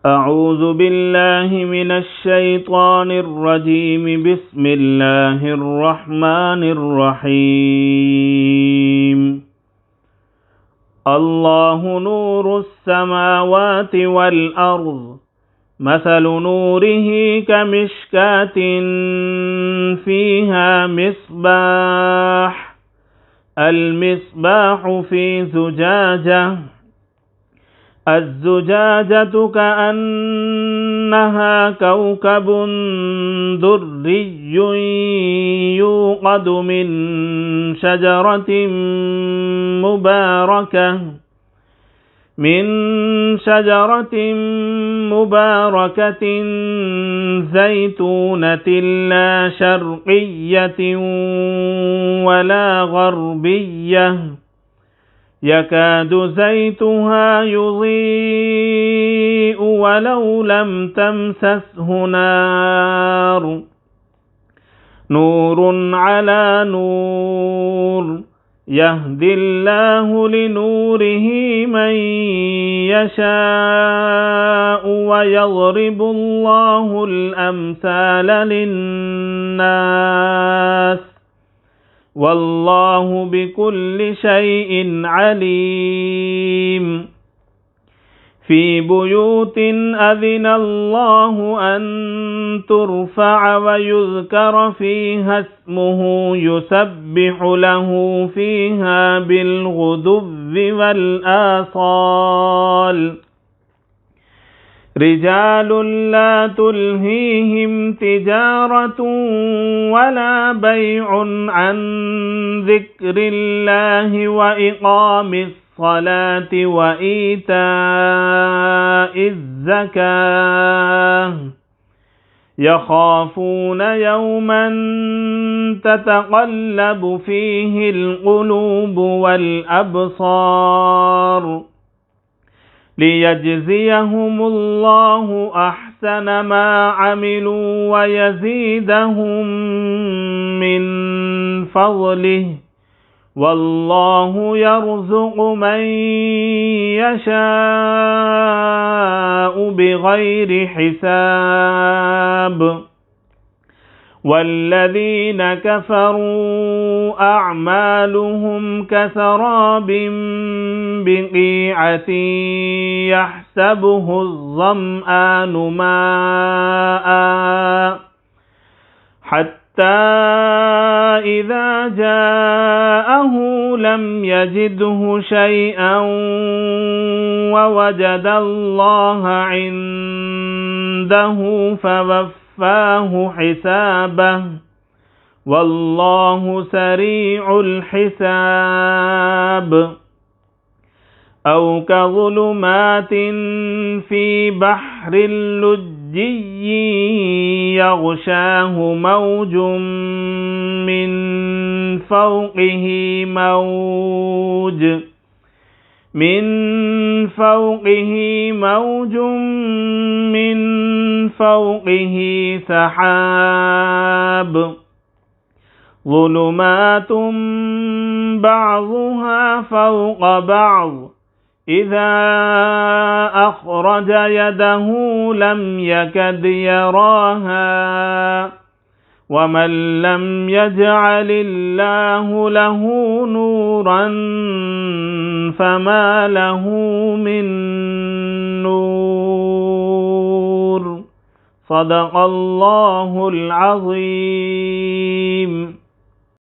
أعوذ بالله من الشيطان الرجيم. بسم الله الرحمن الرحيم. الله نور السماوات والأرض، مثل نوره كمشكاة فيها مصباح، المصباح في زجاجة، الزجاجة كأنها كوكب دري يوقد من شجرة مباركة زيتونة لا شرقية ولا غربية، يكاد زيتها يضيء ولو لم تمسسه نار، نور على نور، يهدي الله لنوره من يشاء ويضرب الله الأمثال للناس، والله بكل شيء عليم. في بيوت أذن الله أن ترفع ويذكر فيها اسمه يسبح له فيها بالغدو والآصال، رجال لا تلهيهم تجارة ولا بيع عن ذكر الله وإقام الصلاة وإيتاء الزكاة، يخافون يوما تتقلب فيه القلوب والأبصار، ليجزيهم الله أحسن ما عملوا ويزيدهم من فضله، والله يرزق من يشاء بغير حساب. والذين كفروا أعمالهم كسراب بقيعة يحسبه الظمآن ماء حتى إذا جاءه لم يجده شيئا ووجد الله عنده فوفاه حسابه، والله سريع الحساب. أو كظلمات في بحر لجي يغشاه موج من فوقه موج من فوقه سحاب، ظلمات بعضها فوق بعض، إذا أخرج يده لم يكد يراها، ومن لم يجعل الله له نورا فما له من نور. صدق الله العظيم.